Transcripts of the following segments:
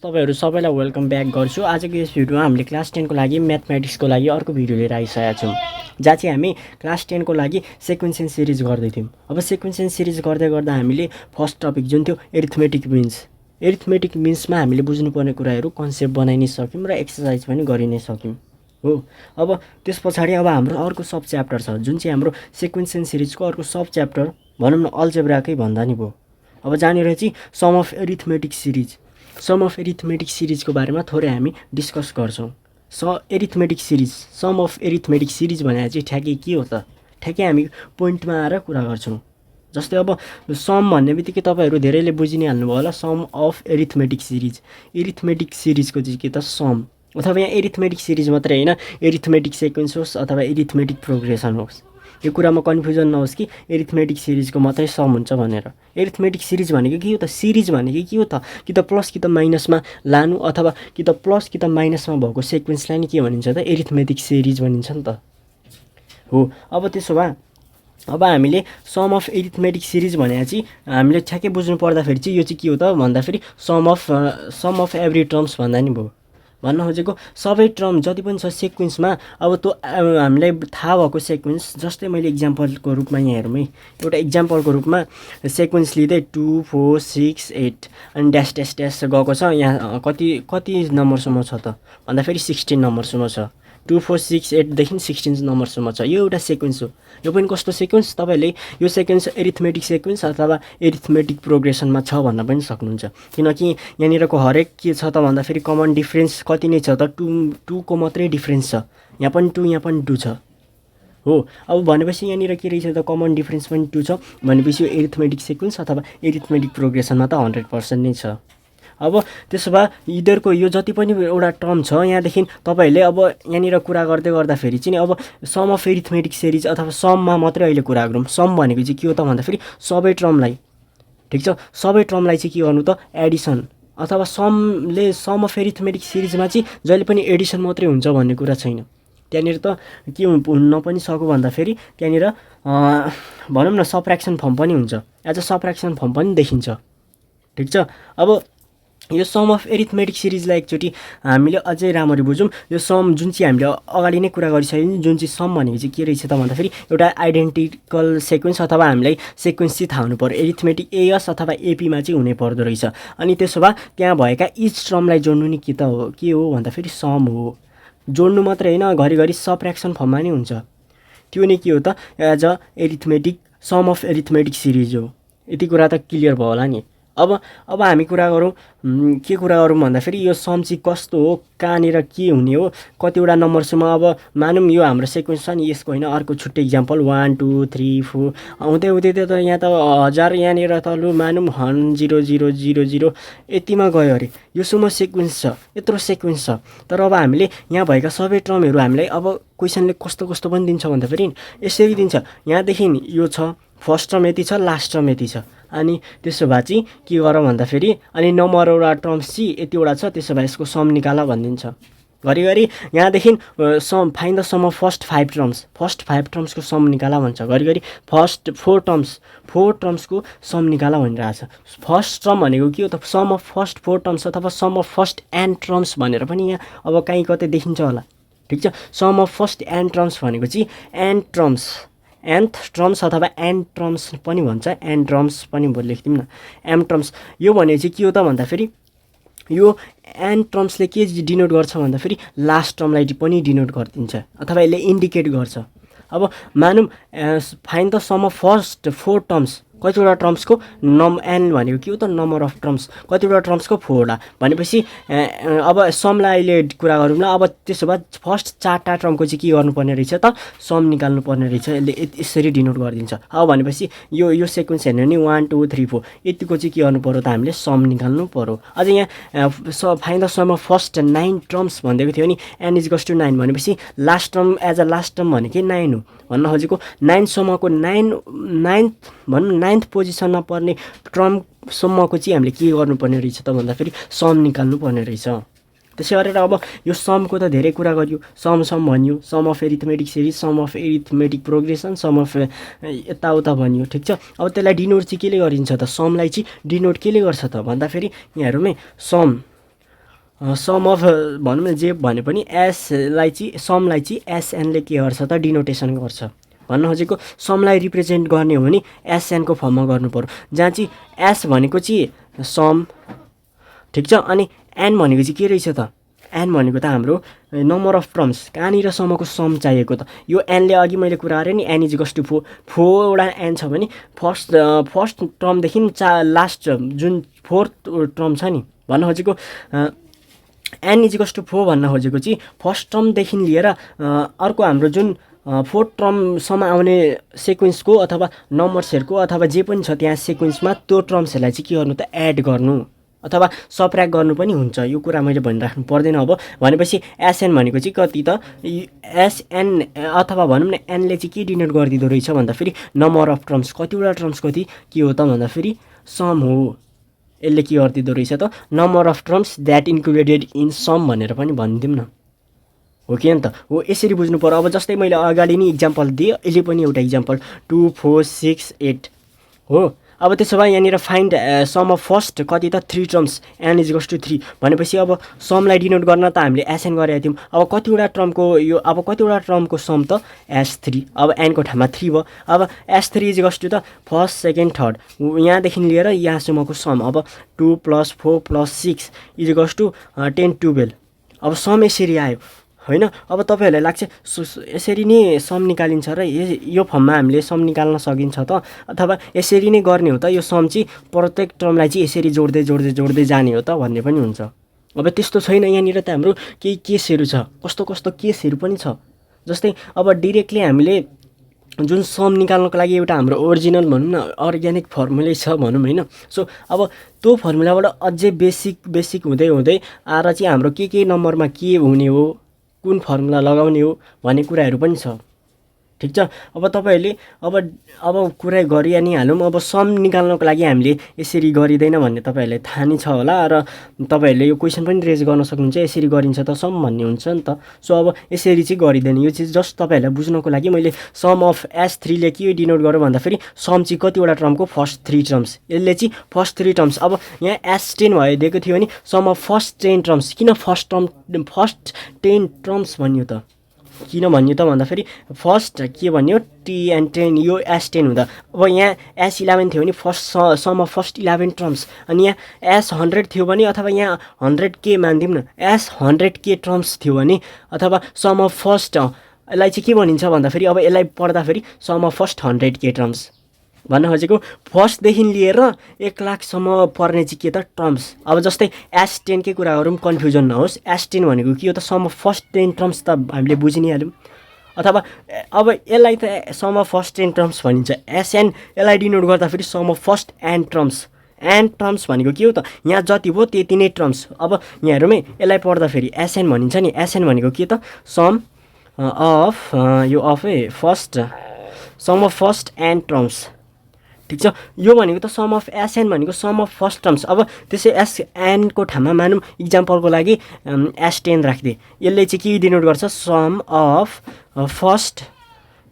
तपाईहरु सबैलाई welcome back गर्छु। आजको यस भिडियोमा हामीले क्लास 10 को लागि म्याथमेटिक्सको लागि अर्को भिडियो लिएर आइसकेका छौं। जहाँ चाहिँ हामी क्लास 10 को लागि सिक्वेन्सिङ सिरिज गर्दै थियौं। अब सिक्वेन्सिङ सिरिज गर्दै गर्दा हामीले फर्स्ट टपिक जुन थियो एरिथमेटिक मिन्स। एरिथमेटिक मिन्समा हामीले बुझ्नुपर्ने कुराहरु कन्सेप्ट बनाइ नै सक्यौं र एक्सरसाइज पनि गरि नै सक्यौं। हो अब त्यसपछि अब हाम्रो अर्को सब च्याप्टर छ जुन चाहिँ हाम्रो सिक्वेन्सिङ सिरिजको अर्को सब च्याप्टर भनौं न अलजेब्राकै भन्दा नि भो। अब जानेर चाहिँ sum of arithmetic series sum of arithmetic सिरिजको बारेमा थोरै हामी डिस्कस गर्छौं। Arithmetic series sum of arithmetic series भने चाहिँ ठ्याक्कै के हो त? ठ्याक्कै हामी पोइन्टमा आएर कुरा गर्छौं। जस्तै अब सम भन्ने बित्तिकै तपाईहरु धेरैले बुझि नै हाल्नु भयो होला sum of arithmetic series. Arithmetic सिरिजको चाहिँ के त सम अथवा यहाँ एरिथमेटिक सिरिज मात्रै हैन एरिथमेटिक सिक्वेन्स होस् अथवा एरिथमेटिक प्रोग्रेसन होस्। यो कुरामा कन्फ्युजन नहोस् कि एरिथमेटिक सिरिजको मात्रै सम हुन्छ भनेर। एरिथमेटिक सिरिज भनेको के हो त? सिरिज भनेको के हो त? कि त प्लस कि त माइनसमा लानु अथवा कि त प्लस कि त माइनसमा भएको सिक्वेन्सलाई नि के भनिन्छ त? एरिथमेटिक सिरिज भनिन्छ नि त। हो अब त्यसो भए अब हामीले सम अफ एरिथमेटिक सिरिज भने चाहिँ हामीले ठ्याक्कै बुझ्नु पर्दाखेरि चाहिँ यो चाहिँ के हो त भन्दाखेरि सम अफ एभ्री टर्म्स भन्दा नि भयो। भन्न खोजेको सबै टर्म जति पनि छ सिक्वेन्समा अब त्यो हामीलाई थाहा भएको सिक्वेन्स जस्तै मैले एक्जाम्पलको रूपमा यहाँ हेरौँ है। एउटा एक्जाम्पलको रूपमा सिक्वेन्स लिँदै 2 4 6 8 अनि ड्यास ड्यास ड्यास गएको छ। यहाँ कति नम्बरसम्म छ त भन्दाखेरि 16 नम्बरसम्म छ। 2 4 6 8 देखि 16 नम्बरसम्म छ। यो एउटा सिक्वेन्स हो। यो पनि कस्तो सिक्वेन्स? तपाईले यो सिक्वेन्स एरिथमेटिक सिक्वेन्स अथवा एरिथमेटिक प्रोग्रेसनमा छ भन्न पनि सक्नुहुन्छ। किनकि यहाँनिरको हरेक के छ त भन्दाखेरि कमन डिफरेन्स कति नै छ त 2 को मात्रै डिफरेन्स छ। यहाँ पनि 2 यहाँ पनि 2 छ। हो अब भनेपछि यहाँनिर के रहेछ त कमन डिफरेन्स पनि 2 छ भनेपछि यो एरिथमेटिक सिक्वेन्स अथवा एरिथमेटिक प्रोग्रेसनमा त 100% नै छ। अब त्यसो भए यिनीहरुको यो जति पनि एउटा टर्म छ यहाँदेखि तपाईहरुले अब यहाँनिर कुरा गर्दै गर्दाखेरि चाहिँ अब सम अफ एरिथमेटिक सिरिज अथवा सममा मात्रै अहिले कुरा गरौँ। सम भनेको चाहिँ के हो त भन्दाखेरि सबै टर्मलाई ठीक छ सबै टर्मलाई चाहिँ के गर्नु त एडिसन अथवा समले सम अफ एरिथमेटिक सिरिजमा चाहिँ जहिले पनि एडिसन मात्रै हुन्छ भन्ने कुरा छैन। त्यहाँनिर त के हुन पनि सक्यो भन्दाखेरि त्यहाँनिर भनौँ न सबट्र्याक्सन फर्म पनि हुन्छ। एज अ सबट्र्याक्सन फर्म पनि देखिन्छ। ठीक छ अब यो सम अफ एरिथमेटिक सिरिजलाई एकचोटि हामीले अझै राम्ररी बुझौँ। यो सम जुन चाहिँ हामीले अगाडि नै कुरा गरिसक्यौँ जुन चाहिँ सम भनेको चाहिँ के रहेछ त भन्दाखेरि एउटा आइडेन्टिकल सिक्वेन्स अथवा हामीलाई सिक्वेन्स चाहिँ थाहा हुनु पर्यो। एरिथमेटिक एएस अथवा एपीमा चाहिँ हुनै पर्दो रहेछ। अनि त्यसो भए त्यहाँ भएका इच टर्मलाई जोड्नु नि के हो भन्दाखेरि सम हो। जोड्नु मात्रै हैन घरिघरि सबट्र्याक्सन फर्ममा नि हुन्छ। त्यो नि के हो त as a arithmetic sum of arithmetic series हो। यति कुरा त क्लियर भयो होला नि। अब हामी कुरा गरौँ के कुरा गरौँ भन्दाखेरि यो सम चाहिँ कस्तो हो कहाँनिर के हुने हो कतिवटा नम्बरसम्म। अब मानौँ यो हाम्रो सिक्वेन्स छ नि यसको हैन अर्को छुट्टै एक्जाम्पल 1 2 3 4 आउँदै आउँदै त यहाँ त 1000 यहाँनिर त लु मानौँ 10000 यतिमा गयो अरे। योसम्म सिक्वेन्स छ यत्रो सिक्वेन्स छ। तर अब हामीले यहाँ भएका सबै टर्महरू हामीलाई अब क्वेसनले कस्तो पनि दिन्छ भन्दाखेरि यसरी दिन्छ। यहाँदेखि यो छ फर्स्ट टर्म यति छ लास्ट टर्म यति छ। अनि त्यसो भए चाहिँ के गर भन्दाखेरि अनि नम्बरवटा टर्म्स चाहिँ यतिवटा छ त्यसो भए यसको सम निकाल भनिदिन्छ। घरिघरि यहाँदेखि sum find the sum of first 5 टर्म्सको सम निकाल भन्छ। घरिघरि फर्स्ट 4 टर्म्सको सम निकाल भनिरहेछ। फर्स्ट टर्म भनेको के हो त सम अफ फर्स्ट 4 टर्म्स अथवा sum of first n terms भनेर पनि यहाँ अब कहीँ कतै देखिन्छ होला। ठीक छ sum of first n terms भनेको चाहिँ nth टर्म्स अथवा n टर्म्स पनि भन्छ। n टर्म्स पनि लेख्दिउँ न m टर्म्स। यो भने चाहिँ के हो त भन्दाखेरि यो n टर्म्सले के डिनोट गर्छ भन्दाखेरि लास्ट टर्मलाई पनि डिनोट गरिदिन्छ अथवा यसले इन्डिकेट गर्छ। अब मानौँ find the sum of first 4 terms कतिवटा टर्म्सको n भनेको के हो त नम्बर अफ टर्म्स कतिवटा टर्म्सको 4 भनेपछि अब समलाई अहिले कुरा गरौँ ल। अब त्यसो भए फर्स्ट 4टा टर्मको चाहिँ के गर्नुपर्ने रहेछ त सम निकाल्नु पर्ने रहेछ। यसले यसरी डिनोट गरिदिन्छ। अब भनेपछि यो सिक्वेन्स हेर्नु नि 1 2 3 4 यतिको चाहिँ के गर्नु पर्यो त हामीले सम निकाल्नु पर्यो। अझ यहाँ find the sum of first 9 terms भन्दैको थियो नि n = 9 भनेपछि last term as a last term भनेकै 9 हो भन्न खोजेको। 9 सम्मको 9th पोजिसनमा पर्ने टर्मसम्मको चाहिँ हामीले के गर्नुपर्ने रहेछ त भन्दाखेरि सम निकाल्नु पर्ने रहेछ। त्यसै गरेर अब यो समको त धेरै कुरा गरियो। सम भनियो sum of arithmetic series sum of arithmetic progression sum of यताउता भनियो। ठिक छ अब त्यसलाई डिनोट चाहिँ केले गरिन्छ त समलाई चाहिँ डिनोट केले गर्छ त भन्दाखेरि यहाँ हेरौँ है सम अफ भनौँ न जे भने पनि एसलाई चाहिँ समलाई चाहिँ एसएनले के गर्छ त डिनोटेसन गर्छ। भन्न खोजेको समलाई रिप्रेजेन्ट गर्ने हो भने एसएनको फर्ममा गर्नु पर्यो, जहाँ चाहिँ एस भनेको चाहिँ सम, ठिक छ। अनि एन भनेको चाहिँ के रहेछ त, एन भनेको त हाम्रो नम्बर अफ टर्म्स, कहाँनिर सम्मको सम चाहिएको त। यो एनले अघि मैले कुरा गरेँ नि, एन इज इक्वल्स टु 4, 4वटा एन छ भने फर्स्ट टर्मदेखि लास्ट जुन 4th टर्म छ नि, भन्न खोजेको एन इज इक्वल्स टु 4 भन्न खोजेको चाहिँ फर्स्ट टर्मदेखि लिएर अर्को हाम्रो जुन 4th टर्मसम्म आउने सिक्वेन्सको अथवा नम्बर्सहरूको अथवा जे पनि छ त्यहाँ सिक्वेन्समा त्यो टर्म्सहरूलाई चाहिँ के गर्नु त एड गर्नु अथवा सबट्र्याक्ट गर्नु पनि हुन्छ। यो कुरा मैले भनिराख्नु पर्दैन। अब भनेपछि एसएन भनेको चाहिँ कति त, एसएन अथवा भनौँ न एनले चाहिँ के डिनोट गरिदिँदो रहेछ भन्दाखेरि नम्बर अफ टर्म्स, कतिवटा टर्म्स कति के हो त भन्दाखेरि सम हो। यसले के गरिदिँदो रहेछ त, number of terms that included in sum भनेर पनि भनिदिउँ न, हो कि त हो। यसरी बुझ्नु पर्यो। अब जस्तै मैले अगाडि नै इक्जाम्पल दिएँ, अहिले पनि एउटा इक्जाम्पल 2 4 6 8 हो। अब त्यसो भए यहाँनिर फाइन्ड सम अफ फर्स्ट कति त 3 terms, n is equals to 3 भनेपछि अब समलाई डिनोट गर्न त हामीले एसएन गरेका थियौँ। अब कतिवटा टर्मको यो अब कतिवटा टर्मको सम त S3, अब एनको ठाउँमा 3 भयो। अब S3 इज इक्वल्स टु त फर्स्ट सेकेन्ड थर्ड यहाँदेखि लिएर यहाँसम्मको सम, अब 2 + 4 + 6 इज इक्वल्स टु 10 12। अब सम यसरी आयो होइन। अब तपाईँहरूलाई लाग्छ यसरी नै सम निकालिन्छ र यो फर्ममा हामीले सम निकाल्न सकिन्छ त, अथवा यसरी नै गर्ने हो त, यो सम चाहिँ प्रत्येक टर्मलाई चाहिँ यसरी जोड्दै जोड्दै जोड्दै जाने हो त भन्ने पनि हुन्छ। अब त्यस्तो छैन, यहाँनिर त हाम्रो केही केसहरू छ, कस्तो कस्तो केसहरू पनि छ। जस्तै अब डिरेक्टली हामीले जुन सम निकाल्नको लागि एउटा हाम्रो ओरिजिनल भनौँ न अर्ग्यानिक फर्मुलै छ भनौँ होइन। सो अब त्यो फर्मुलाबाट अझै बेसिक हुँदै हुँदै आएर चाहिँ हाम्रो के नम्बरमा के हुने हो, कुन फर्मुला लगाउने हो भन्ने कुराहरू पनि छ, ठिक छ। अब तपाईँहरूले अब कुरा गरि नै हालौँ। अब सम निकाल्नको लागि हामीले यसरी गरिँदैन भन्ने तपाईँहरूलाई थाहा नै छ होला, र तपाईँहरूले यो क्वेसन पनि रेज गर्न सक्नुहुन्छ, यसरी गरिन्छ त सम भन्ने हुन्छ नि त। सो अब यसरी चाहिँ गरिँदैन, यो चाहिँ जस्ट तपाईँहरूलाई बुझ्नको लागि मैले सम अफ S3ले के डिनोट गर्यो भन्दाखेरि सम चाहिँ कतिवटा टर्मको फर्स्ट 3 टर्म्स, यसले चाहिँ फर्स्ट 3 टर्म्स। अब यहाँ S10 भइदिएको थियो भने सम अफ फर्स्ट 10 टर्म्स, किन फर्स्ट 10 टर्म्स भन्यो त, किन भन्यो त भन्दाखेरि फर्स्ट के भन्यो T10 यो S10 हुँदा। अब यहाँ S11 थियो भने सम अफ फर्स्ट 11 टर्म्स, अनि यहाँ S100 थियो भने अथवा यहाँ 100K मानिदिउँ न, S100K टर्म्स थियो भने अथवा सम अफ फर्स्ट यसलाई चाहिँ के भनिन्छ भन्दाखेरि अब यसलाई पढ्दाखेरि some of first 100K terms भन्न खोजेको फर्स्टदेखि लिएर 1 लाखसम्म पर्ने चाहिँ के त टर्म्स। अब जस्तै S10 कै कुरा गरौँ, कन्फ्युजन नहोस्, S10 भनेको के हो त सम अफ फर्स्ट 10 टर्म्स त हामीले बुझि नै हाल्यौँ। अथवा अब यसलाई त सम अफ फर्स्ट 10 टर्म्स भनिन्छ, SN यसलाई डिनोट गर्दाखेरि sum of first n terms भनेको के हो त, यहाँ जति भयो त्यति नै टर्म्स। अब यहाँ हेरौँ है, यसलाई पढ्दाखेरि SN भनिन्छ नि, SN भनेको के त सम अफ यो अफ है first sum of first n terms, ठिक छ। यो भनेको त सम अफ SN भनेको सम अफ फर्स्ट टर्म्स। अब त्यसै SN को ठाउँमा मानौँ इक्जाम्पलको लागि S10 राखिदिए, यसले चाहिँ के डिनोट गर्छ सम अफ फर्स्ट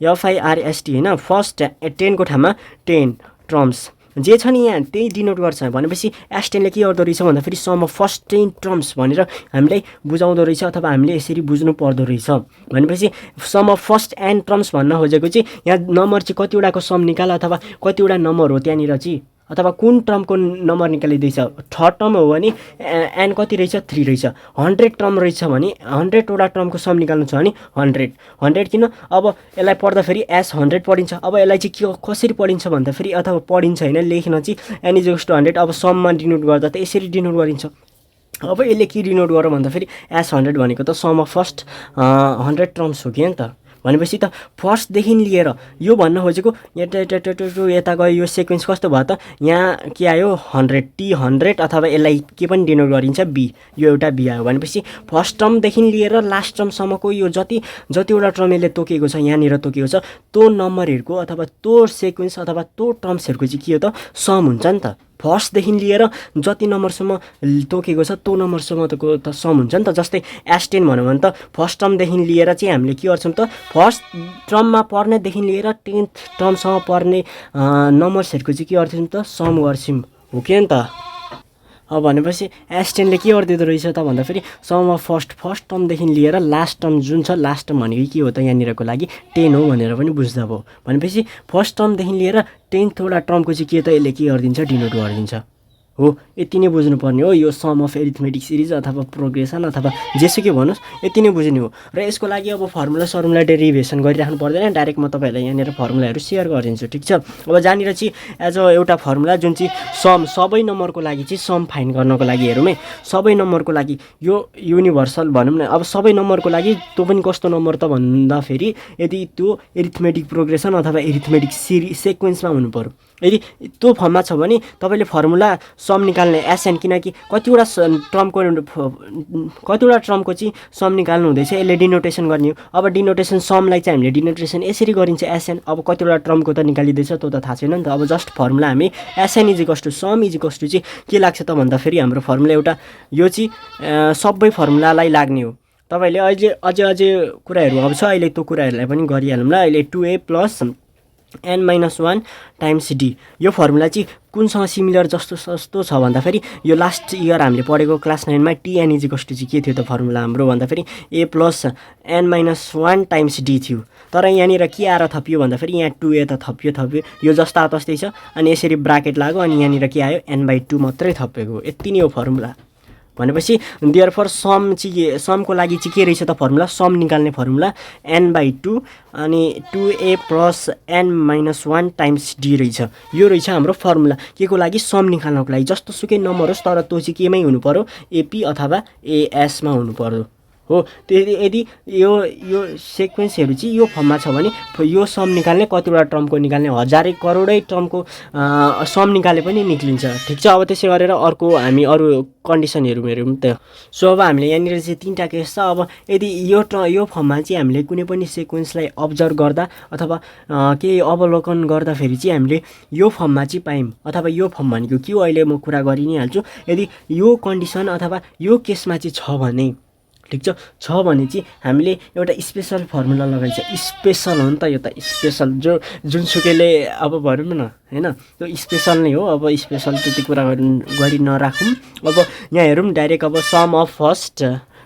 FIRST होइन, फर्स्ट 10 को ठाउँमा 10 टर्म्स जे छ नि यहाँ त्यही डिनोट गर्छ। भनेपछि S10ले के गर्दो रहेछ भन्दाखेरि सम अफ फर्स्ट 10 टर्म्स भनेर हामीलाई बुझाउँदो रहेछ, अथवा हामीले यसरी बुझ्नु पर्दो रहेछ। भनेपछि sum of first n terms भन्न खोजेको चाहिँ यहाँ नम्बर चाहिँ कतिवटाको सम निकाल अथवा कतिवटा नम्बर हो त्यहाँनिर चाहिँ, अथवा कुन टर्मको नम्बर निकालिँदैछ। थर्ड टर्म हो भने एन कति रहेछ 3 रहेछ, 100 टर्म रहेछ भने 100वटा टर्मको सम निकाल्नु छ भने 100 किन। अब यसलाई पढ्दाखेरि S100 पढिन्छ। अब यसलाई चाहिँ के कसरी पढिन्छ भन्दाखेरि अथवा पढिन्छ होइन, लेख्न चाहिँ n = 100। अब सममा डिनोट गर्दा त यसरी डिनोट गरिन्छ। अब यसले के डिनोट गर्यो भन्दाखेरि S100 भनेको त सम अफ फर्स्ट 100 टर्म्स हो कि त। भनेपछि त फर्स्टदेखि लिएर यो भन्न खोजेको यता गयो, यो सिक्वेन्स कस्तो भयो त, यहाँ के आयो 100 T100 अथवा यसलाई के पनि डिनोट गरिन्छ B, यो एउटा B आयो। भनेपछि फर्स्ट टर्मदेखि लिएर लास्ट टर्मसम्मको यो जतिवटा टर्म यसले तोकेको छ, यहाँनिर तोकेको छ, त्यो नम्बरहरूको अथवा त्यो सिक्वेन्स अथवा त्यो टर्म्सहरूको चाहिँ के हो त सम हुन्छ नि त। फर्स्टदेखि लिएर जति नम्बरसम्म तोकेको छ त्यो नम्बरसम्मको त सम हुन्छ नि त। जस्तै S10 भनौँ भने त फर्स्ट टर्मदेखि लिएर चाहिँ हामीले के गर्छौँ त, फर्स्ट टर्ममा पर्नेदेखि लिएर 10th टर्मसम्म पर्ने नम्बर्सहरूको चाहिँ के गर्छौँ त सम गर्छौँ, हो कि त। अब भनेपछि S10 ले के गरिदिँदो रहेछ त भन्दाखेरि सम अफ फर्स्ट टर्मदेखि लिएर लास्ट टर्म जुन छ लास्ट टर्म भनेको के हो त यहाँनिरको लागि 10 हो भनेर पनि बुझ्दा भयो भनेपछि फर्स्ट टर्मदेखि लिएर 10th वटा टर्मको चाहिँ के त यसले के गरिदिन्छ डिनोट गरिदिन्छ हो यति नै बुझ्नुपर्ने हो यो सम अफ एरिथमेटिक सिरिज अथवा प्रोग्रेसन अथवा जेसुकै भन्नुहोस् यति नै बुझ्ने हो र यसको लागि अब फर्मुला डेरिभेसन गरिराख्नु पर्दैन डाइरेक्ट म तपाईँहरूलाई यहाँनिर फर्मुलाहरू सेयर गरिदिन्छु ठिक छ अब जहाँनिर चाहिँ एज अ एउटा फर्मुला जुन चाहिँ सबै नम्बरको लागि चाहिँ सम फाइन्ड गर्नको लागि हेरौँ है सबै नम्बरको लागि यो युनिभर्सल भनौँ न अब सबै नम्बरको लागि त्यो पनि कस्तो नम्बर त भन्दाखेरि यदि त्यो एरिथमेटिक प्रोग्रेसन अथवा एरिथमेटिक सिक्वेन्समा हुनु पर्यो यदि त्यो फर्ममा छ भने तपाईँले फर्मुला सम निकाल्ने एसएन किनकि कतिवटा टर्मको चाहिँ सम निकाल्नु हुँदैछ यसले डिनोटेसन गर्ने हो अब डिनोटेसन समलाई चाहिँ हामीले डिनोटेसन यसरी गरिन्छ एसएन अब कतिवटा टर्मको त निकालिँदैछ त्यो त थाहा छैन नि त अब जस्ट फर्मुला हामी एसएन इजिकस टु सम इजिकस टु चाहिँ के लाग्छ त भन्दाखेरि हाम्रो फर्मुला एउटा यो चाहिँ सबै फर्मुलालाई लाग्ने हो तपाईँले अझै कुराहरू अब छ अहिले त्यो कुराहरूलाई पनि गरिहालौँ ल अहिले 2a plus n-1 times D यो फर्मुला चाहिँ कुनसँग सिमिलर जस्तो छ भन्दाखेरि यो लास्ट इयर हामीले पढेको क्लास 9मा टिएन इजिकस टु चाहिँ के थियो त फर्मुला हाम्रो भन्दाखेरि a plus n-1 times D थियो तर यहाँनिर के आएर थपियो भन्दाखेरि यहाँ 2a त थपियो यो जस्ता तस्तै छ अनि यसरी ब्राकेट लाग्यो अनि यहाँनिर के आयो n/2 मात्रै थपेको यति नै हो फर्मुला भनेपछि देयरफोर समको लागि चाहिँ के रहेछ त फर्मुला सम निकाल्ने फर्मुला n/2 अनि 2a plus n-1 times D रहेछ यो रहेछ हाम्रो फर्मुला के को लागि सम निकाल्नको लागि जस्तो सुकै नम्बर होस् तर त्यो चाहिँ केमै हुनु पर्यो एपी अथवा एएसमा हुनु पर्यो हो यदि यो सिक्वेन्सहरू चाहिँ यो फर्ममा छ भने यो सम निकाल्ने कतिवटा टर्मको निकाल्ने हजारै करोडै टर्मको सम निकाले पनि निक्लिन्छ ठिक छ अब त्यसै गरेर अर्को हामी अरू कन्डिसनहरू हेरौँ त सो अब हामीले यहाँनिर चाहिँ 3टा केस छ अब यदि यो फर्ममा चाहिँ हामीले कुनै पनि सिक्वेन्सलाई अब्जर्भ गर्दा अथवा केही अवलोकन गर्दाखेरि चाहिँ हामीले यो फर्ममा चाहिँ पायौँ अथवा यो फर्म भनेको के हो अहिले म कुरा गरि नै हाल्छु यदि यो कन्डिसन अथवा यो केसमा चाहिँ छ भने ठिक छ भने चाहिँ हामीले एउटा स्पेसल फर्मुला लगाइन्छ स्पेसल हो नि त यो त स्पेसल जुनसुकैले अब भनौँ न हैन त्यो स्पेसल नै हो अब स्पेसल त्यति कुरा गरि नराखौँ अब यहाँ हेरौँ डाइरेक्ट अब सम अफ फर्स्ट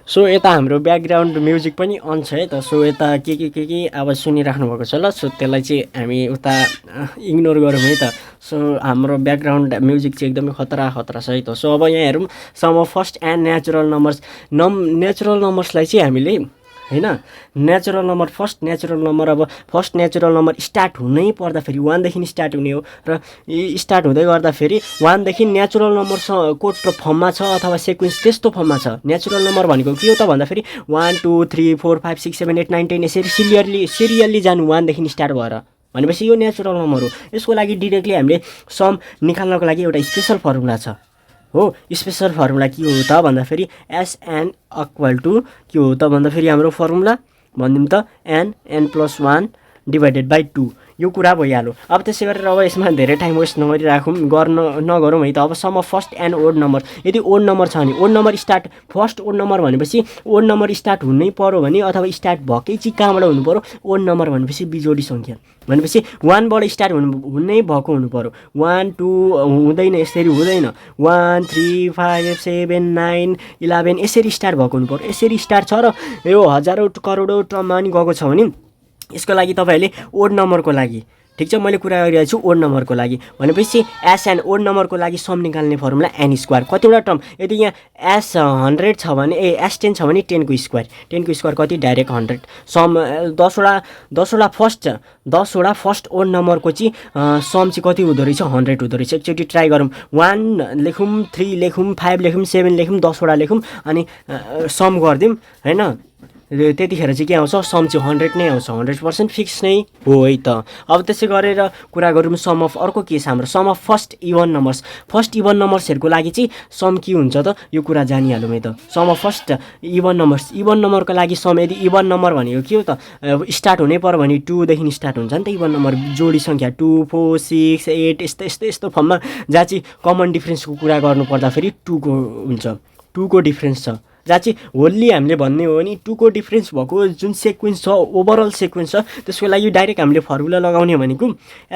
सो यता हाम्रो ब्याकग्राउन्ड म्युजिक पनि अन छ है त सो यता के आवाज सुनिराख्नु भएको छ ल सो त्यसलाई चाहिँ हामी उता इग्नोर गरौँ है त सो हाम्रो ब्याकग्राउन्ड म्युजिक चाहिँ एकदमै खतरा छ है त सो अब यहाँ हेरौँ sum of first n natural नम्बर्सलाई चाहिँ हामीले हैन फर्स्ट नेचुरल नम्बर स्टार्ट हुनै पर्दाखेरि 1 देखि स्टार्ट हुने हो र स्टार्ट हुँदै गर्दाखेरि 1 देखि नेचुरल नम्बर को फर्ममा छ अथवा सिक्वेन्स त्यस्तो फर्ममा छ नेचुरल नम्बर भनेको के हो त भन्दाखेरि 1 2 3 4 5 6 7 8 9 10 यसरी सिरियल्ली जानु 1 देखि स्टार्ट भएर भनेपछि यो नेचुरल नम्बर हो यसको लागि डाइरेक्टली हामीले सम निकाल्नको लागि एउटा स्पेसल फर्मुला छ हो स्पेसल फर्मुला के हो त भन्दाखेरि एसएन इक्वल टु के हो त भन्दाखेरि हाम्रो फर्मुला भन्दिउँ त n+1 डिभाइडेड बाई 2 यो कुरा भइहाल्यो अब त्यसै गरेर अब यसमा धेरै टाइम वेस्ट नगरौँ है त अब sum of first and odd number यदि ओड नम्बर छ भने odd number start first odd number भनेपछि ओड नम्बर स्टार्ट हुनै पर्यो भने अथवा स्टार्ट भएकै चाहिँ कहाँबाट हुनु पर्यो ओड नम्बर भनेपछि बिजोडी सङ्ख्या भनेपछि 1 बाट स्टार्ट हुनै भएको हुनु पर्यो 1 2 हुँदैन यसरी हुँदैन 1 3 5 7 9 11 यसरी स्टार्ट भएको हुनु पर्यो यसरी स्टार्ट छ र यो हजारौँ करोडौँ टर्ममा पनि गएको छ भने यसको लागि तपाईहरुले ओड नम्बरको लागि ठीक छ मैले कुरा गरिरहेको छु ओड नम्बरको लागि भनेपछि एसएन ओड नम्बरको लागि सम निकाल्ने फर्मुला n स्क्वायर कतिवटा टर्म यदि यहाँ एस 100 छ भने एस10 छ भने 10 को स्क्वायर कति डाइरेक्ट 100 सम 10 वटा फर्स्ट ओड नम्बरको चाहिँ सम चाहिँ कति हुँदो रहेछ 100 हुँदो रहेछ एकचोटी ट्राई गरौँ 1 लेखौँ 3 लेखौँ 5 लेखौँ 7 लेखौँ 10 वटा लेखौँ अनि सम गर्दिउँ हैन त्यतिखेर चाहिँ के आउँछ सम चाहिँ 100 नै आउँछ 100% फिक्स नै हो है त अब त्यसै गरेर कुरा गरौँ सम अफ अर्को केस हाम्रो सम अफ फर्स्ट इभन नम्बर्सहरुको लागि चाहिँ सम के हुन्छ त यो कुरा जानिहालौँ है त सम अफ फर्स्ट इभन नम्बरको लागि सम यदि इभन नम्बर भनेको के हो त स्टार्ट हुनै पर्यो भने 2 देखि स्टार्ट हुन्छ नि त इभन नम्बर जोडी संख्या 2 4 6 8 यस्तो फर्ममा जहाँ चाहिँ कमन डिफरेन्सको कुरा गर्नु पर्दा फेरि 2 को हुन्छ 2 को डिफरेन्स छ जहाँ चाहिँ होल्ली हामीले भन्ने हो भने 2 को डिफरेन्स भएको जुन सेक्वेन्स छ ओभरअल सेक्वेन्स छ त्यसको लागि डाइरेक्ट हामीले फर्मुला लगाउने भनेको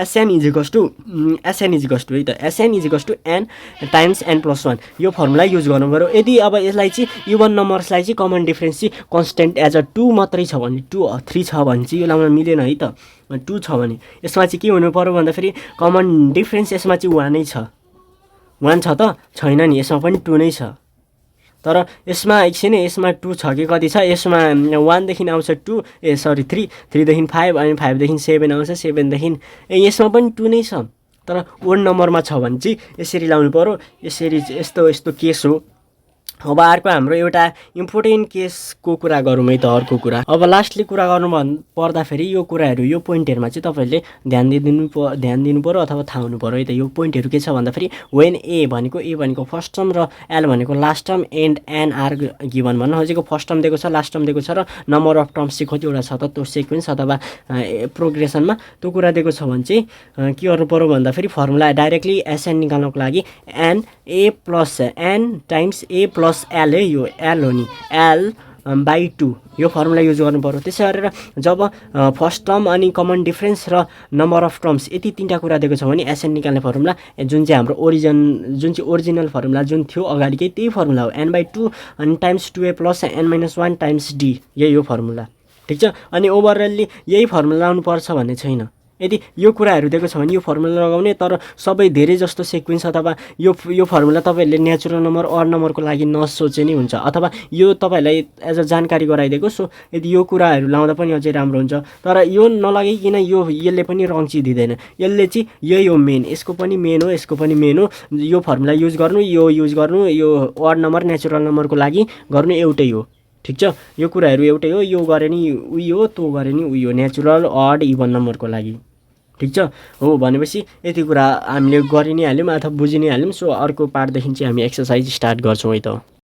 SN इज टु है त SN is to n times n+1 यो फर्मुला युज गर्नु पर्यो। यदि अब यसलाई चाहिँ इभन नम्बर्सलाई चाहिँ कमन डिफरेन्स चाहिँ कन्स्टेन्ट एज अ 2 मात्रै छ भने 2 3 छ भने चाहिँ यो लाउन मिलेन है त। 2 छ भने यसमा चाहिँ के हुनु पर्यो भन्दाखेरि कमन डिफरेन्स यसमा चाहिँ 1 नै छ। 1 छ त छैन नि, यसमा पनि 2 नै छ। तर यसमा एकछिन यसमा 2 छ कि कति छ, यसमा 1 देखि आउँछ 2 3 3 देखि 5 अनि 5 देखि 7 आउँछ 7 देखि यसमा पनि 2 नै छ। तर ओड नम्बरमा छ भने चाहिँ यसरी लाउनु पर्यो। यसरी यस्तो केस हो। अब अर्को हाम्रो एउटा इम्पोर्टेन्ट केसको कुरा गरौँ है त। अर्को कुरा अब लास्टली कुरा गर्नु पर्दाखेरि यो कुराहरू यो पोइन्टहरुमा चाहिँ तपाईहरुले ध्यान दिनु पर्यो अथवा थाहा हुनु पर्यो है त। यो पोइन्टहरु के छ भन्दाखेरि when a भनेको फर्स्ट टर्म र l भनेको last term and n are given भन्न खोजेको फर्स्ट टर्म दिएको छ लास्ट टर्म दिएको छ र नम्बर अफ टर्म्स चाहिँ कतिवटा छ त त्यो सिक्वेन्स अथवा प्रोग्रेसनमा त्यो कुरा दिएको छ भने चाहिँ के गर्नु पर्यो भन्दाखेरि फर्मुला डाइरेक्टली SN निकाल्नको लागि n a + n times a + l है, यो l हो नि l/2 यो फर्मुला युज गर्नु पर्यो। त्यसै गरेर जब फर्स्ट टर्म अनि कमन डिफरेन्स र नम्बर अफ टर्म्स यति तीनटा कुरा दिएको छ भने SN निकाल्ने फर्मुला जुन चाहिँ हाम्रो ओरिजिनल फर्मुला जुन थियो अगाडिकै त्यही फर्मुला हो n/2 अनि times 2a + n - 1 times d यही हो फर्मुला। ठीक छ। अनि ओभरअलली यही फर्मुला लाउनु पर्छ भन्ने छैन। यदि यो कुराहरू दिएको छ भने यो फर्मुला लगाउने, तर सबै धेरै जस्तो सिक्वेन्स अथवा यो फर्मुला तपाईहरुले नेचुरल नम्बर अड नम्बरको लागि नसोचे नै हुन्छ अथवा यो तपाईहरुलाई एज अ जानकारी गराइदिएको। सो यदि यो कुराहरू लाउँदा पनि अझै राम्रो हुन्छ। तर यो नलागिकिन यसले पनि रङ चाहिँ दिदैन। यसले चाहिँ यही हो मेन, यसको पनि मेन हो यसको पनि मेन हो। यो फर्मुला युज गर्नु यो अड नम्बर नेचुरल नम्बरको लागि गर्नु एउटै हो। ठीक छ। यो कुराहरू एउटै हो। यो गरे नि उही हो, त्यो गरे नि उही हो, नेचुरल अड इभन नम्बरको लागि। ठीक छ। हो भनेपछि यति कुरा हामीले गरि नै हाल्यौँ अथवा बुझि नै हाल्यौँ। सो अर्को पार्टदेखि चाहिँ हामी एक्सरसाइज स्टार्ट गर्छौँ है त।